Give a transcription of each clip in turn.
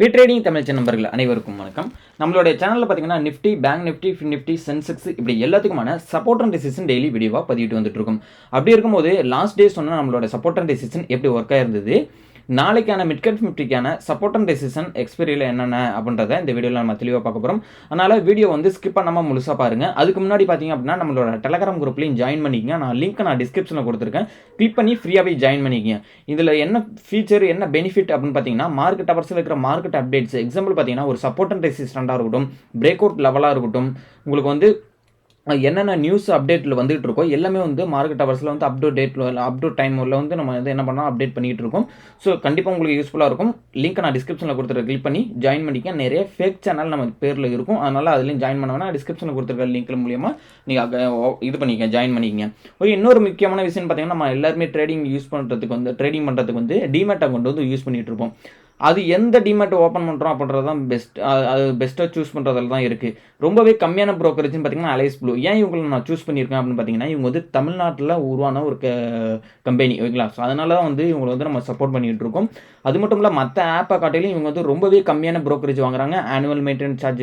Trading Tamil நண்பர்கள் அனைவருக்கும் வணக்கம். நம்மளுடைய சேனலில் பார்த்தீங்கன்னா Nifty, bank Nifty, Nifty, Sensex இப்படி எல்லாத்துக்குமான சப்போர்ட் அண்ட் ரெசிஸ்டன்ஸ் டெய்லி வீடியோவாக பதிவிட்டு வந்துட்டு இருக்கும். அப்படி இருக்கும்போது லாஸ்ட் டே சொன்ன நம்மளோட சப்போர்ட் அண்ட் ரெசிஸ்டன்ஸ் எப்படி ஒர்க் ஆயிருந்தது, நாளைக்கான மிட்கேப் நிஃப்டிக்கான சப்போர்ட் அண்ட் ரெசிஸ்டன்ஸ் எக்ஸ்பீரியில் என்னென்ன அப்படின்றத இந்த வீடியோவில் நம்ம தெளிவாக பார்க்க போகிறோம். அதனால் வீடியோ ஸ்கிப் பண்ணாமல் முழுசாக பாருங்கள். அதுக்கு முன்னாடி பார்த்தீங்க அப்படின்னா நம்மளோட டெலகிராம் குரூப்லையும் ஜாயின் பண்ணிக்கங்க. நான் லிங்க் டிஸ்கிரிப்ஷனில் கொடுத்துருக்கேன். கிளிக் பண்ணி ஃப்ரீயாகவே ஜாயின் பண்ணிக்கங்க. இதில் என்ன ஃபீச்சர், என்ன பெனிஃபிட் அப்படின்னு பார்த்தீங்கன்னா மார்க்கெட் அவர்ஸில் இருக்கிற மார்க்கெட் அப்டேட்ஸ், எக்ஸாம்பிள் பார்த்தீங்கன்னா ஒரு சப்போர்ட் அண்ட் ரெசிஸ்டண்டாக இருக்கட்டும், பிரேக் அவுட் லெவலாக இருக்கட்டும், உங்களுக்கு என்னென்ன நியூஸ் அப்டேட்டில் வந்துகிட்டு இருக்கோ எல்லாமே மார்க்கெட் அவர்ஸில் அப்டூ டைமில் நம்ம என்ன பண்ணால் அப்டேட் பண்ணிகிட்டு இருக்கோம். ஸோ கண்டிப்பாக உங்களுக்கு யூஸ்ஃபுல்லாக இருக்கும். லிங்க் நான் டிஸ்கிரிப்ஷனில் கொடுத்துருக்க, கிளிக் பண்ணி ஜாயின் பண்ணிக்க. நிறைய ஃபேக் சேனல் நம்ம பேரில் இருக்கும், அதனால் அதுலேயும் ஜாயின் பண்ண வேணா டிஸ்கிரிப்ஷனில் கொடுத்துருக்க லிங்க் மூலியமாக நீங்கள் ஜாயின் பண்ணிக்கங்க. ஓகே, இன்னொரு முக்கியமான விஷயம் பார்த்தீங்கன்னா நம்ம எல்லாருமே ட்ரேடிங் பண்ணுறதுக்கு டிமேட் அக்கௌண்ட் யூஸ் பண்ணிகிட்டு இருப்போம். அது எந்த டிமேட் ஓப்பன் பண்ணுறோம் அப்படின்றது தான் பெஸ்ட். அது பெஸ்ட்டாக சூஸ் பண்ணுறதுல தான் இருக்குது. ரொம்பவே கம்மியான ப்ரோக்கரேஜ்னு பார்த்தீங்கன்னா அலைஸ் ப்ளூ. ஏன் இவங்களை நான் சூஸ் பண்ணியிருக்கேன் அப்படின்னு பார்த்தீங்கன்னா இவங்க தமிழ்நாட்டில் உருவான ஒரு கம்பெனி, ஓகேங்களா. ஸோ அதனால தான் இவங்களை நம்ம சப்போர்ட் பண்ணிகிட்டு இருக்கோம். அது மட்டும் இல்லை, மற்ற ஆப்பை காட்டிலும் இவங்க ரொம்பவே கம்மியான ப்ரோக்கரேஜ் வாங்குறாங்க. ஆனுவல் மெயின்டெனன்ஸ் சார்ஜ்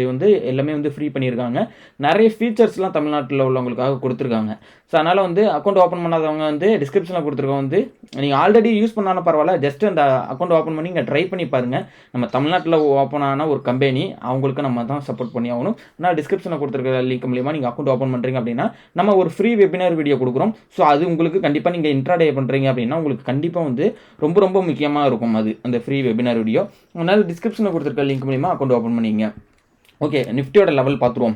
எல்லாமே ஃப்ரீ பண்ணியிருக்காங்க. நிறைய ஃபீச்சர்ஸ்லாம் தமிழ்நாட்டில் உள்ளவங்களுக்காக கொடுத்துருக்காங்க. ஸோ அதனால் அக்கௌண்ட் ஓப்பன் பண்ணாதவங்க டிஸ்கிரிப்ஷனில் கொடுத்துருக்கோம். நீங்கள் ஆல்ரெடி யூஸ் பண்ணாலும் பரவாயில்ல, ஜஸ்ட் அந்த அக்கௌண்ட் ஓப்பன் பண்ணி இங்கே ட்ரை பண்ணி பாருங்கள். நம்ம தமிழ்நாட்டில் ஓப்பன் ஆன ஒரு கம்பெனி, அவங்களுக்கு நம்ம தான் சப்போர்ட் பண்ணி ஆகணும். நான் டிஸ்கிரிப்ஷனில் கொடுத்துருக்க லிங்க் மூலியமாக நீங்கள் அக்கௌண்ட் ஓப்பன் பண்ணுறீங்க அப்படின்னா நம்ம ஒரு ஃப்ரீ வெபினார் வீடியோ கொடுக்குறோம். ஸோ அது உங்களுக்கு கண்டிப்பாக நீங்கள் இன்ட்ராடே பண்ணுறீங்க அப்படின்னா உங்களுக்கு கண்டிப்பாக ரொம்ப ரொம்ப முக்கியமாக இருக்கும் அந்த ஃப்ரீ வெபினார் வீடியோ. அதனால் டிஸ்கிரிப்ஷனில் கொடுத்துருக்க லிங்க் மூலியமாக அக்கௌண்ட் ஓப்பன் பண்ணிங்க. ஓகே, நிஃப்டியோட லெவல் பார்த்துருவோம்.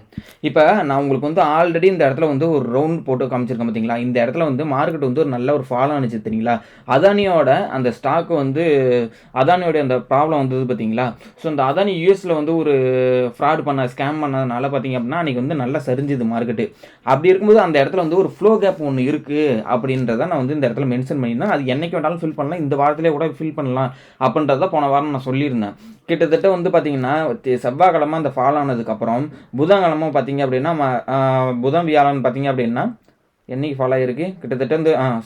இப்போ நான் உங்களுக்கு ஆல்ரெடி இந்த இடத்துல ஒரு ரவுண்ட் போட்டு காமிச்சிருக்கேன் பார்த்தீங்களா. இந்த இடத்துல மார்க்கெட் ஒரு நல்ல ஒரு ஃபாலோ ஆனிச்சு தெரியுங்களா. அதானியோட அந்த ஸ்டாக் அதானியோட அந்த ப்ராப்ளம் வந்தது பார்த்தீங்களா. ஸோ அந்த அதானி யூஎஸில் ஒரு ஃப்ராட் ஸ்கேம் பண்ணதுனால பார்த்தீங்க அப்படின்னா அன்றைக்கி நல்லா சரிஞ்சுது மார்க்கெட்டு. அப்படி இருக்கும்போது அந்த இடத்துல ஒரு ஃப்ளோ கேப் ஒன்று இருக்குது அப்படின்றத நான் இந்த இடத்துல மென்ஷன் பண்ணியிருந்தேன். அது என்னைக்கு வேணாலும் ஃபில் பண்ணலாம், இந்த வாரத்திலே கூட ஃபில் பண்ணலாம் அப்படின்றத போன வாரம் நான் சொல்லியிருந்தேன். கிட்டத்தட்ட பார்த்தீங்கன்னா செவ்வாய்க்கிழமை அந்த ஃபாலோ ஆனதுக்கப்புறம் புதன்கிழமை பார்த்தீங்க அப்படின்னா புதன் வியாழன் பார்த்தீங்க அப்படின்னா என்னைக்கு ஃபாலோ ஆகிருக்கு, கிட்டத்தட்ட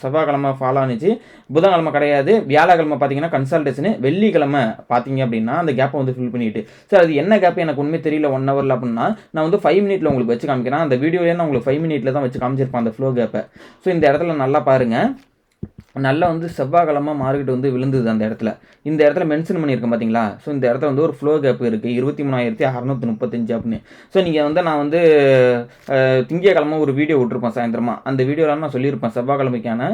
செவ்வாய்க்கிழமை ஃபாலோ ஆனிச்சு. புதன்கிழமை கிடையாது, வியாழக்கிழமை பார்த்தீங்கன்னா கன்சல்டேஷனு, வெள்ளிக்கிழமை பார்த்தீங்க அப்படின்னா அந்த கேப்பை ஃபில் பண்ணிட்டு. சார் அது என்ன கேப் எனக்கு உண்மை தெரியல 1 ஹவரில் அப்படின்னா நான் 5 மினிட்ல உங்களுக்கு வச்சு காமிக்கிறேன். அந்த வீடியோலேயே நான் உங்களுக்கு 5 மினிட்ல தான் வச்சு காமிச்சிருப்பேன் அந்த ஃப்ளோ கேப்பை. ஸோ இந்த இடத்துல நல்லா பாருங்கள். நல்லா செவ்வாய்க்கிழமை மார்க்கெட் விழுந்தது. அந்த இடத்துல இந்த இடத்துல மென்ஷன் பண்ணியிருக்கேன் பார்த்தீங்களா. ஸோ இந்த இடத்துல ஒரு ஃப்ளோ கேப் இருக்குது 23,635 அப்படின்னு. ஸோ நீங்கள் நான் திங்கக்கிழமை ஒரு வீடியோ விட்டுருப்பேன் சாயந்தரமாக. அந்த வீடியோவில் நான் சொல்லியிருப்பேன் செவ்வாய்க்கிழமைக்கான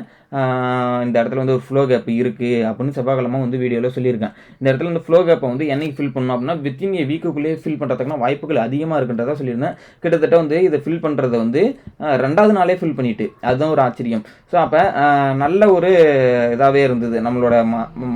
இந்த இடத்துல ஒரு ஃப்ளோ கேப் இருக்குது அப்படின்னு செவ்வாய்க்கிழமை வீடியோவில் சொல்லியிருக்கேன். இந்த இடத்துல இந்த ஃப்ளோ கேப்பை என்னைக்கு ஃபில் பண்ணணும் அப்படின்னா வித்தின் ஏ வீக்குள்ளேயே ஃபில் பண்ணுறதுக்கான வாய்ப்புகள் அதிகமாக இருக்குன்றதா சொல்லியிருந்தேன். கிட்டத்தட்ட இதை ஃபில் பண்ணுறதை 2வது நாளே ஃபில் பண்ணிட்டு, அதுதான் ஒரு ஆச்சரியம். ஸோ அப்போ நல்ல ஒரு இதாகவே இருந்தது. நம்மளோட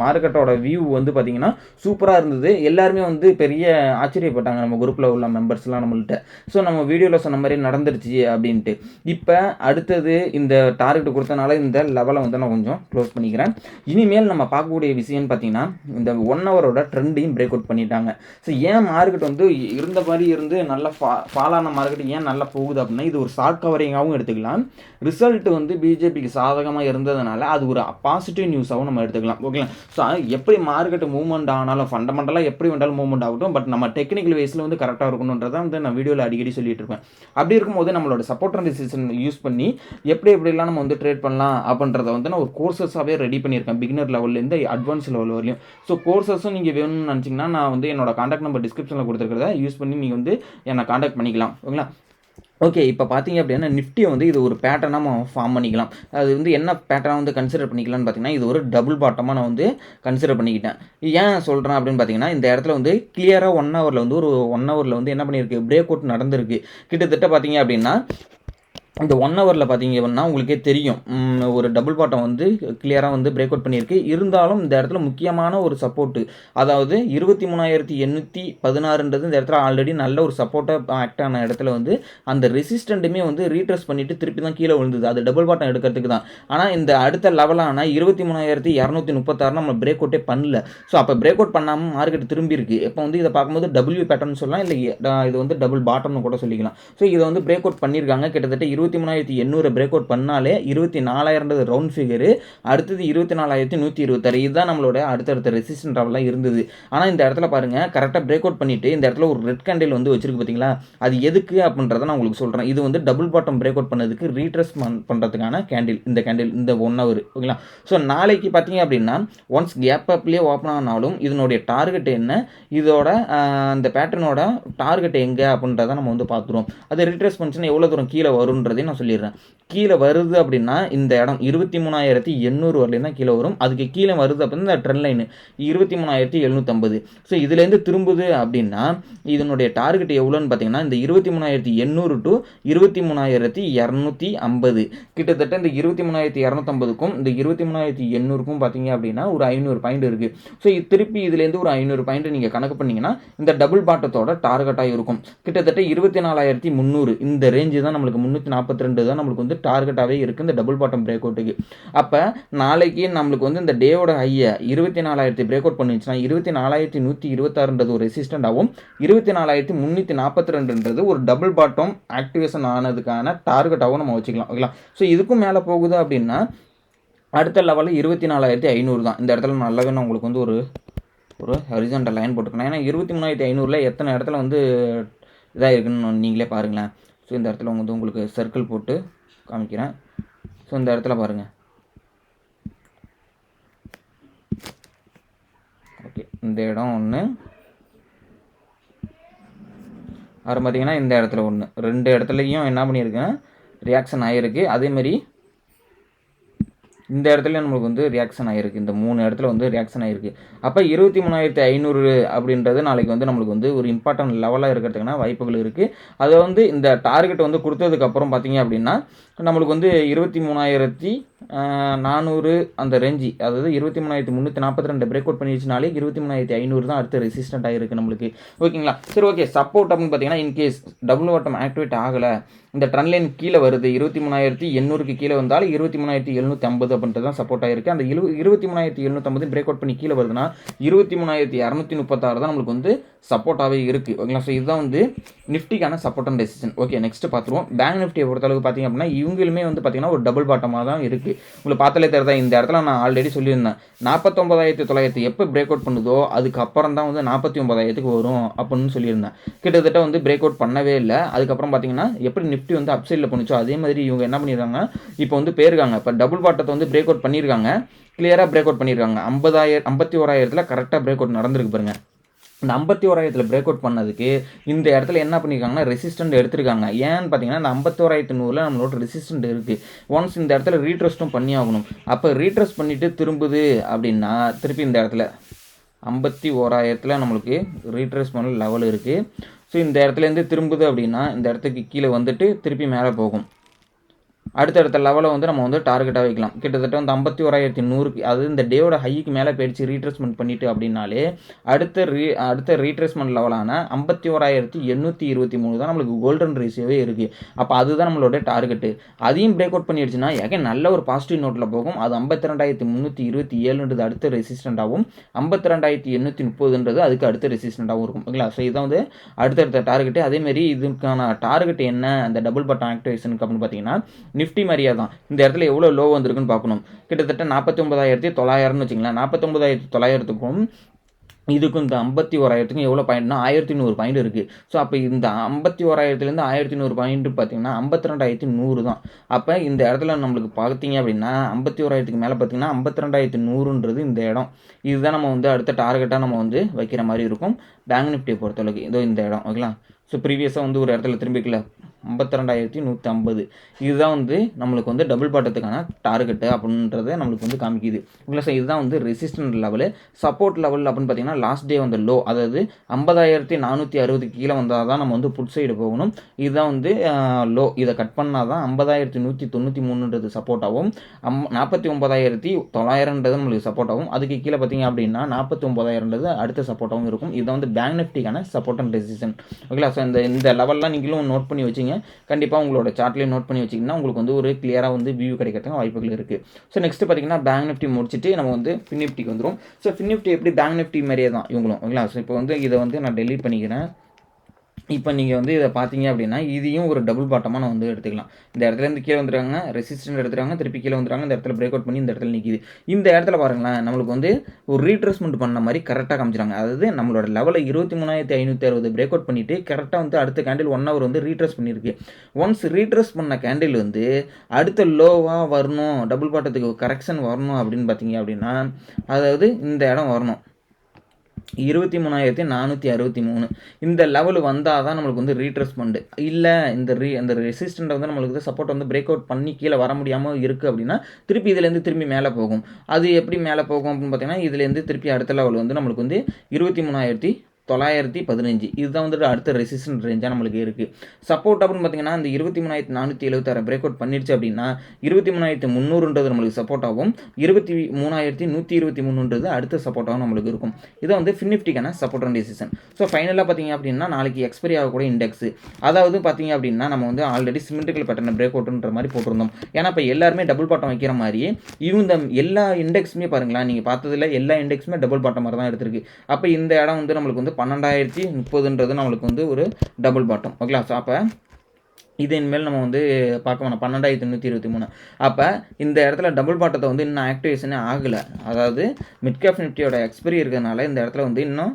மார்க்கெட்டோட வியூ பார்த்தீங்கன்னா சூப்பராக இருந்தது. எல்லாருமே பெரிய ஆச்சரியப்பட்டாங்க நம்ம குரூப்பில் உள்ள மெம்பர்ஸ்லாம் நம்மள்கிட்ட. ஸோ நம்ம வீடியோவில் சொன்ன மாதிரி நடந்துருச்சு அப்படின்ட்டு. இப்போ அடுத்தது இந்த டார்கெட் கொடுத்தனால இந்த லெவலை நான் கொஞ்சம் க்ளோஸ் பண்ணிக்கிறேன். இனிமேல் நம்ம பார்க்கக்கூடிய விஷயம்னு பார்த்தீங்கன்னா இந்த 1 ஹவரோட ட்ரெண்டையும் பிரேக் அவுட் பண்ணிட்டாங்க. ஸோ ஏன் மார்க்கெட் இருந்த மாதிரி இருந்து நல்லா ஃபாலான மார்க்கெட் ஏன் நல்லா போகுது அப்படின்னா இது ஒரு ஷார்ட் கவரிங்காகவும் எடுத்துக்கலாம். ரிசல்ட் பிஜேபிக்கு சாதகமாக இருந்ததுனால அது ஒரு பாசிட்டிவ் நியூஸாகவும் நம்ம எடுத்துக்கலாம், ஓகேங்களா. ஸோ எப்படி மார்க்கெட் மூவ்மெண்ட் ஆனாலும் ஃபண்டமெண்டலாக எப்படி வேண்டாலும் மூவ்மெண்ட் ஆகட்டும், பட் நம்ம டெக்னிக்கல் வேஸில் கரெக்டாக இருக்கணுன்றதை நான் வீடியோவில் அடிக்கடி சொல்லிட்டு இருப்பேன். அப்படி இருக்கும்போது நம்மளோட சப்போர்ட் அண்ட் ரெசிஸ்டன்ஸ் யூஸ் பண்ணி எப்படிலாம் நம்ம ட்ரேட் பண்ணலாம் அப்படின்றத நான் ஒரு கோர்சஸாகவே ரெடி பண்ணியிருக்கேன், பிகினர் லெவல்லேருந்து அட்வான்ஸ் லெவல் வரையும். ஸோ கோர்சஸும் நீங்கள் வேணும்னு நினச்சிங்கன்னா நான் என்னோட கான்டாக்ட் நம்பர் டிஸ்கிரிப்ஷனில் கொடுத்துருக்கிறத யூஸ் பண்ணி நீங்கள் என்னை கான்டாக்ட் பண்ணிக்கலாம், ஓகேங்களா. ஓகே, இப்போ பார்த்தீங்க அப்படின்னா நிஃப்டியை இது ஒரு பேட்டர்னாக நம்ம ஃபார்ம் பண்ணிக்கலாம். அது என்ன பேட்டர்னாக கன்சிடர் பண்ணிக்கலாம்னு பார்த்தீங்கன்னா இது ஒரு டபுள் பாட்டமாக நான் கன்சிடர் பண்ணிக்கிட்டேன். ஏன் சொல்கிறேன் அப்படின்னு பார்த்தீங்கன்னா இந்த இடத்துல கிளியராக 1 ஹவரில் ஒரு 1 ஹவரில் என்ன பண்ணியிருக்கு, பிரேக் அவுட் நடந்திருக்கு. கிட்டத்தட்ட பார்த்தீங்க அப்படின்னா இந்த 1 ஹவரில் பார்த்தீங்க அப்படின்னா உங்களுக்கே தெரியும் ஒரு டபுள் பாட்டம் கிளியராக பிரேக் அவுட் பண்ணியிருக்கு. இருந்தாலும் இந்த இடத்துல முக்கியமான ஒரு சப்போர்ட்டு, அதாவது 23,816ன்றது இந்த இடத்துல ஆல்ரெடி நல்ல ஒரு சப்போர்ட்டாக ஆக்ட் ஆன இடத்துல அந்த ரெசிஸ்டண்ட்டுமே ரீட்ரெஸ் பண்ணிவிட்டு திருப்பி தான் கீழே விழுந்தது. அது டபுள் பாட்டம் எடுக்கிறதுக்கு தான். ஆனால் இந்த அடுத்த லெவலான 23,236 நம்ம பிரேக் அவுட்டே பண்ணல. ஸோ அப்போ பிரேக் அவுட் பண்ணாமல் மார்க்கெட் திரும்பி இருக்குது. இப்போ இதை பார்க்கும்போது டபிள்யூ பேட்டர்னு சொல்லலாம், இல்லை இது டபுள் பாட்டம்னு கூட சொல்லிக்கலாம். ஸோ இதை பிரேக் அவுட் பண்ணியிருக்காங்க. கிட்டத்தட்ட 23,800 பிரேக் அவுட் பண்ணாலே 24,000 ரவுண்ட் ஃபிகரு, அடுத்தது 24,126. இதுதான் நம்மளோட அடுத்தடுத்த ரெசிஸ்டன்ட் லெவலாக இருந்தது. ஆனால் இந்த இடத்துல பாருங்க கரெக்டாக பிரேக் அவுட் பண்ணிட்டு இந்த இடத்துல ஒரு ரெட் கேண்டில் வந்து வச்சிருக்கு பார்த்தீங்களா, அது எதுக்கு அப்படின்றத நான் உங்களுக்கு சொல்கிறேன். இது வந்து டபுள் பாட்டம் பிரேக் அவுட் பண்ணதுக்கு ரீட்ரெஸ் பண்ணுறதுக்கான கேண்டில், இந்த 1 ஹவர் ஓகேங்களா. ஸோ நாளைக்கு பார்த்தீங்க அப்படின்னா ஒன்ஸ் கேப் அப்லேயே ஓப்பன் ஆனாலும் இதனுடைய டார்கெட் என்ன, இதோட அந்த பேட்டர்னோட டார்கெட் எங்கே அப்படின்றத நம்ம வந்து பார்த்துருவோம். அது ரீட்ரெஸ் பண்ணுச்சுன்னா எவ்வளோ தூரம் கீழே வரும்ன்றதையும் நான் சொல்லிடுறேன். கீழே வருது அப்படின்னா இந்த இடம் 23,800 வரலையும் தான் கீழே வரும். அதுக்கு கீழே வருது அப்படின்னா இந்த ட்ரெண்ட் லைன் 23,750. ஸோ இதுலேருந்து திரும்புது அப்படின்னா இதனுடைய டார்கெட் எவ்வளோன்னு பார்த்தீங்கன்னா இந்த 23,800 டு 23,250. கிட்டத்தட்ட இந்த 23,250க்கும் இந்த 23,800க்கும் பார்த்தீங்க அப்படின்னா ஒரு 500 பாயிண்ட் இருக்குது. ஸோ திருப்பி இதுலேருந்து ஒரு 500 பாயிண்ட் நீங்கள் கணக்கு பண்ணிங்கன்னா இந்த டபுள் பாட்டத்தோட டார்கெட்டாக இருக்கும். கிட்டத்தட்ட 24,300 இந்த ரேஞ்சு தான் நம்மளுக்கு 342 தான் நம்மளுக்கு வந்து டார்கெட்டாகவே இருக்குது இந்த டபுள் பாட்டம் பிரேக் அவுட்டுக்கு. அப்போ நாளைக்கு நம்மளுக்கு வந்து இந்த டேவோட ஹையை 24,000 பிரேக் அவுட் பண்ணிச்சுன்னா 24,126ன்றது ஒரு ரெசிஸ்டண்டாகவும் 24,342ன்றது ஒரு டபுள் பாட்டம் ஆக்டிவேஷன் ஆனதுக்கான டார்கெட்டாகவும் நம்ம வச்சுக்கலாம் ஓகேங்களா. ஸோ இதுக்கும் மேலே போகுது அப்படின்னா அடுத்த லெவலில் 24,500 தான். இந்த இடத்துல நல்லாவே நான் உங்களுக்கு வந்து ஒரு ஹரிசான்டல் லைன் போட்டுக்கணும். ஏன்னா 23,500ல் எத்தனை இடத்துல வந்து இதாக இருக்குன்னு நீங்களே பாருங்களேன். ஸோ இந்த இடத்துல வந்து உங்களுக்கு சர்க்கிள் போட்டு காமிக்கிறேன். ஸோ இந்த இடத்துல பாருங்கள். ஓகே, இந்த இடம் ஒன்று, அப்புறம் பார்த்தீங்கன்னா இந்த இடத்துல ஒன்று, 2 இடத்துலையும் என்ன பண்ணியிருக்கேன் ரியாக்ஷன் ஆகிருக்கு. அதேமாதிரி இந்த இடத்துல நம்மளுக்கு வந்து ரியாக்ஷன் ஆகிருக்கு. இந்த 3 இடத்துல வந்து ரியாக்ஷன் ஆகிருக்கு. அப்போ 23,500 அப்படின்றது நாளைக்கு வந்து நம்மளுக்கு வந்து ஒரு இம்பார்ட்டன்ட் லெவலாக இருக்கிறதுக்கான வாய்ப்புகள் இருக்குது. அதை வந்து இந்த டார்கெட் வந்து கொடுத்ததுக்கப்புறம் பார்த்தீங்க அப்படின்னா நம்மளுக்கு வந்து 23,400 அந்த ரேஞ்சு, அதாவது 23,342 பிரேக் அவுட் பண்ணிடுச்சுனாலே 23,500 தான் அடுத்த ரெசிஸ்டன்ட் ஆகிருக்கு நம்மளுக்கு ஓகேங்களா. சரி ஓகே, சப்போர்ட் அப்படின்னு பார்த்தீங்கன்னா இன்கேஸ் டபுள் பாட்டம் ஆக்டிவேட் ஆகலை, இந்த ட்ரெண்ட் லைன் கீழே வருது 23,800க்கு கீழே வந்தாலும் 23,750 அப்படின்றது தான் சப்போர்ட் ஆகிருக்கு. அந்த 23,750 பிரேக் அவுட் பண்ணி கீழே வருதுன்னா 23,236 தான் நம்மளுக்கு வந்து சப்போர்ட்டாகவே இருக்குது ஓகேங்களா. ஸோ இதுதான் வந்து நிஃப்டிக்கான support and resistance. Okay, next பார்த்துருவோம். பேங்க் நிஃப்டியை பொறுத்தளவுக்கு பார்த்தீங்க அப்படின்னா இவங்களுமே வந்து பார்த்தீங்கன்னா ஒரு டபுள் பாட்டமாக தான் இருக்குது. உங்களுக்கு பார்த்தாலே தெரியுதா, இந்த இடத்துல நான் ஆல்ரெடி சொல்லியிருந்தேன் 49,900 எப்போ பிரேக் அவுட் பண்ணுதோ அதுக்கப்புறம் தான் வந்து 49,000க்கு வரும் அப்படின்னு சொல்லியிருந்தேன். கிட்டத்தட்ட வந்து பிரேக் அவுட் பண்ணவே இல்லை. அதுக்கப்புறம் பார்த்தீங்கன்னா எப்படி நிஃப்டி வந்து அப்சைடில் பண்ணிச்சோ அதே மாதிரி இவங்க என்ன பண்ணியிருக்காங்க, இப்போ வந்து போயிருக்காங்க. இப்போ டபுள் பாட்டத்தை வந்து பிரேக் அவுட் பண்ணியிருக்காங்க, கிளியராக பிரேக் அவுட் பண்ணியிருக்காங்க. 51,000 கரெக்டாக பிரேக் அவுட் நடந்திருக்கு பாருங்க. இந்த 51,000 பிரேக் அவுட் பண்ணதுக்கு இந்த இடத்துல என்ன பண்ணியிருக்காங்கன்னா ரெசிஸ்டன்ட் எடுத்திருக்காங்க. ஏன்னு பார்த்தீங்கன்னா இந்த 51,100 நம்மளோட ரெசிஸ்டன்ட் இருக்குது. ஒன்ஸ் இந்த இடத்துல ரீட்ரெஸ்ட்டும் பண்ணி ஆகணும். அப்போ ரீட்ரெஸ்ட் பண்ணிவிட்டு திரும்புது அப்படின்னா திருப்பி இந்த இடத்துல 51,000 நம்மளுக்கு ரீட்ரெஸ் பண்ண லெவல் இருக்குது. ஸோ இந்த இடத்துலேருந்து திரும்புது அப்படின்னா இந்த இடத்துக்கு கீழே வந்துட்டு திருப்பி மேலே போகும். அடுத்தடுத்த லெவலை வந்து நம்ம வந்து டார்கெட்டாக வைக்கலாம். கிட்டத்தட்ட வந்து 51,100க்கு, அதாவது இந்த டேவோட ஹைக்கு மேலே போயிடுச்சு ரீட்ரெஸ்மெண்ட் பண்ணிட்டு அப்படின்னாலே அடுத்த ரீட்ரெஸ்மெண்ட் லெவலான 51,823 தான் நம்மளுக்கு கோல்டன் ரேஷியோவே இருக்குது. அப்போ அதுதான் நம்மளோட டார்கெட்டு. அதையும் பிரேக் அவுட் பண்ணிடுச்சுன்னா நல்ல ஒரு பாசிட்டிவ் நோட்டில் போகும். அது 52,327ன்றது அடுத்த ரெசிஸ்டண்டாகவும் 52,830ன்றது அதுக்கு அடுத்த ரெசிஸ்டண்டாகவும் இருக்கும் ஓகேங்களா. ஸோ இதான் வந்து அடுத்தடுத்த டார்கெட்டு. அதேமாரி இதுக்கான டார்கெட் என்ன அந்த டபுள் பாட்டம் ஆக்டிவேஷனுக்கு அப்படின்னு பார்த்தீங்கன்னா நிஃப்டி மாதிரியா தான் இந்த இடத்துல எவ்வளோ லோ வந்திருக்குன்னு பார்க்கணும். கிட்டத்தட்ட 49,900ன்னு வச்சுங்களேன். 49,900க்கும் இதுக்கும் இந்த 51,000க்கும் எவ்வளோ பாயிண்ட்னா 1,100 பாயிண்ட் இருக்குது. ஸோ அப்போ இந்த 51,000லேருந்து 1,100 பாயிண்ட் பார்த்தீங்கன்னா 52,100 தான். அப்போ இந்த இடத்துல நம்மளுக்கு பார்த்தீங்க அப்படின்னா 51,000க்கு மேலே பார்த்தீங்கன்னா 52,100ன்றது இந்த இடம். இதுதான் நம்ம வந்து அடுத்த டார்கெட்டாக நம்ம வந்து வைக்கிற மாதிரி இருக்கும் பேங்க் நிஃப்டியை பொறுத்தளவுக்கு. இதோ இந்த இடம் ஓகேங்களா. ஸோ ப்ரீவியஸாக வந்து ஒரு இடத்துல திரும்பிக்கல 52,150 இதுதான் வந்து நம்மளுக்கு வந்து டபுள் பாட்டத்துக்கான டார்கெட்டு அப்படின்றத நம்மளுக்கு வந்து காமிக்குது ஓகேங்களா. ஸோ இதுதான் வந்து ரெசிஸ்டன்ட் லெவலு. சப்போர்ட் லெவல் அப்படின்னு பார்த்தீங்கன்னா லாஸ்ட் டே வந்து லோ, அதாவது 50,460 கீழே வந்தால் தான் நம்ம வந்து புட் சைடு போகணும். இதுதான் வந்து லோ. இதை கட் பண்ணால் தான் 50,193ன்றது சப்போர்ட்டாகவும் 49,900ன்றது நம்மளுக்கு சப்போர்ட்டாகவும் அதுக்கு கீழே பார்த்தீங்க அப்படின்னா 49,000ன்றது அடுத்த சப்போர்ட்டாகவும் இருக்கும். இதுதான் வந்து பேங்க் நிஃப்டிக்கான சப்போர்ட் அண்ட் ரெசிஸ்டன்ட் ஓகேங்களா. ஸோ இந்த லெவல்லாம் நீங்களும் நோட் பண்ணி வச்சிங்க. கண்டிப்பாக உங்களோட சார்ட்லேயே நோட் பண்ணி வச்சிங்கன்னா உங்களுக்கு வந்து ஒரு கிளியராக வந்து வியூ கிடைக்கிறதுக்கு வாய்ப்புகள் இருக்குது. ஸோ நெக்ஸ்ட் பார்த்தீங்கன்னா பேங்க் நிஃப்டி முடிச்சுட்டு நம்ம வந்து ஃபின் நிஃப்டிக்கு வந்துடும். ஸோ ஃபின் நிஃப்டி எப்படி பேங்க் நிஃப்டி மாதிரியே தான் இவங்களும் ஓகேங்களா. ஸோ இப்போ வந்து இதை வந்து நான் டெலீட் பண்ணிக்கிறேன். இப்போ நீங்கள் வந்து இதை பார்த்தீங்க அப்படின்னா இதையும் ஒரு டபுள் பாட்டமாக நான் வந்து எடுத்துக்கலாம். இந்த இடத்துலேருந்து கீழே வந்துடுறாங்க, ரெசிஸ்டன்ட் எடுத்துறாங்க, திருப்பி கீழே வந்துடுறாங்க, இந்த இடத்துல பிரேக் அவுட் பண்ணி இந்த இடத்துல நிற்கிது. இந்த இடத்துல பாருங்களேன், நம்மளுக்கு வந்து ஒரு ரீட்ரேஸ்மெண்ட் பண்ண மாதிரி கரெக்டாக காமிச்சிறாங்க. அதாவது நம்மளோட லெவலை 23,560 பிரேக் அவுட் பண்ணிவிட்டு கரெக்டாக வந்து அடுத்த கேண்டில் 1 ஹவர் வந்து ரீட்ரேஸ் பண்ணியிருக்கு. ஒன்ஸ் ரீட்ரேஸ் பண்ண கேண்டில் வந்து அடுத்த லோவாக வரணும், டபுள் பாட்டத்துக்கு கரெக்ஷன் வரணும் அப்படின்னு பார்த்தீங்க அப்படின்னா, அதாவது இந்த இடம் வரணும் 23,463 இந்த லெவல் வந்தால் தான் நம்மளுக்கு வந்து ரீட்ரேஸ்மெண்ட். இல்லை இந்த ரெசிஸ்டண்ட்டை வந்து நம்மளுக்கு சப்போர்ட் வந்து பிரேக் அவுட் பண்ணி கீழே வர முடியாமல் இருக்குது அப்படின்னா திருப்பி இதுலேருந்து திரும்பி மேலே போகும். அது எப்படி மேலே போகும் அப்படின்னு பார்த்தீங்கன்னா இதுலேருந்து திருப்பி அடுத்த லெவல் வந்து நம்மளுக்கு வந்து 23,915 இதுதான் வந்துட்டு அடுத்த ரெசிஸ்டன்ட் ரேஞ்சாக நம்மளுக்கு இருக்குது. சப்போர்ட் அப்படின்னு பார்த்தீங்கன்னா இந்த 23,476 பிரேக் அவுட் பண்ணிடுச்சு அப்படின்னா 23,300 நம்மளுக்கு சப்போர்ட் ஆகும், 23,123 அடுத்த சப்போர்ட்டாகவும் நம்மளுக்கு இருக்கும். இதை வந்து ஃபின்னிஃப்டிக்கான சப்போர்ட் அண்ட் ரெசிஸ்டன்ஸ். ஸோ ஃபைனலாக பார்த்தீங்க அப்படின்னா நாளைக்கு எக்ஸ்பைரி ஆகக்கூடிய இண்டெக்ஸ், அதாவது பார்த்தீங்க அப்படின்னா நம்ம வந்து ஆல்ரெடி சிமெட்ரிக்கல் பேட்டர்னை பிரேக் அவுட்ன்ற மாதிரி போட்டிருந்தோம். ஏன்னா இப்போ எல்லாருமே டபுள் பாட்டம் வைக்கிற மாதிரி இந்த எல்லா இண்டெக்ஸுமே பாருங்களேன், நீங்கள் பார்த்ததில் எல்லா இண்டெக்ஸுமே டபுள் பாட்டம் மாதிரி தான் எடுத்திருக்கு. அப்போ இந்த இடம் வந்து நம்மளுக்கு வந்து 12,030 நம்மளுக்கு வந்து ஒரு டபுள் பாட்டம். ஓகேங்களா? ஸோ அப்போ இது இனிமேல் நம்ம வந்து பார்க்க வேணாம் 12,123. அப்போ இந்த இடத்துல டபுள் பாட்டத்தை வந்து இன்னும் ஆக்டிவேஷனே ஆகலை. அதாவது மிட் கேப் நிஃப்டியோட எக்ஸ்பைரி இருக்கிறதுனால இந்த இடத்துல வந்து இன்னும்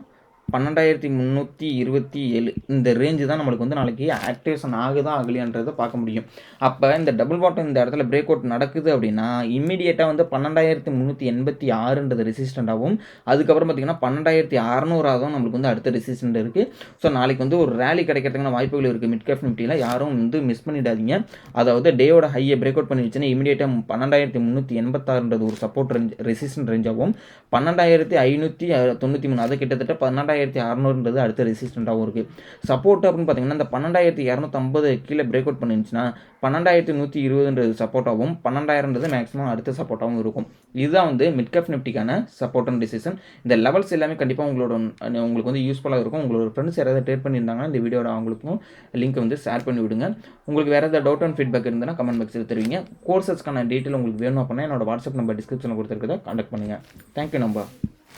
12,327 இந்த ரேஞ்சு தான் நம்மளுக்கு வந்து நாளைக்கு ஆக்டிவேஷன் ஆகுதா ஆகலையான்றதை பார்க்க முடியும். அப்போ இந்த டபுள் பாட்டம் இந்த இடத்துல பிரேக் அவுட் நடக்குது அப்படின்னா இம்மீடியட்டாக வந்து 12,386 ரெசிஸ்டண்டாகவும் அதுக்கப்புறம் பார்த்தீங்கன்னா 12,600 நம்மளுக்கு வந்து அடுத்த ரெசிஸ்டன்ட் இருக்குது. ஸோ நாளைக்கு வந்து ஒரு ரேலி கிடைக்கிறதுக்கான வாய்ப்புகள் இருக்குது. மிட் கேப் நிஃப்டியில் யாரும் வந்து மிஸ் பண்ணிடாதீங்க. அதாவது டேயோட ஹையை பிரேக் அவுட் பண்ணிடுச்சுன்னா இமீடியட்டாக 12,386 ஒரு சப்போர்ட் ரேஞ்ச் ரெசிஸ்டன்ட் ரேஞ்சாகவும் 12,593 அது கிட்டத்தட்ட 12,600 அடுத்த ரெசிஸ்டண்ட்டாகவும் இருக்குது. சப்போர்ட் அப்படின்னு பார்த்தீங்கன்னா இந்த 12,250 கீழே பிரேக் அவுட் பண்ணிருந்துச்சுன்னா 12,120 சப்போர்ட்டாகவும் 12,000 மேக்ஸிமம் அடுத்த சப்போர்ட்டாகவும் இருக்கும். இதுதான் வந்து மிட் கேப் நிஃப்டிக்கான சப்போர்ட் அண்ட் ரெசிஸ்டன்ஸ். இந்த லெவல்ஸ் எல்லாமே கண்டிப்பாக உங்களுக்கு வந்து யூஸ்ஃபுல்லாக இருக்கும். உங்களோட ஃப்ரெண்ட்ஸ் யாராவது ட்ரேட் பண்ணியிருந்தாங்கன்னா இந்த வீடியோட அவங்களுக்கும் லிங்க் வந்து ஷேர் பண்ணி விடுங்க. உங்களுக்கு வேறு ஏதாவது டவுட் அண்ட் ஃபீட்பேக் இருந்ததுன்னா கமெண்ட் பாக்ஸில் தெரிவிங்க. கோர்சஸ்க்கான டீட்டெயில் உங்களுக்கு வேணும் அப்படின்னா என்னோட வாட்ஸ்அப் நம்பர் டிஸ்கிரிப்ஷனில் கொடுத்துருக்கதை கான்டாக்ட் பண்ணுங்கள். Thank you number.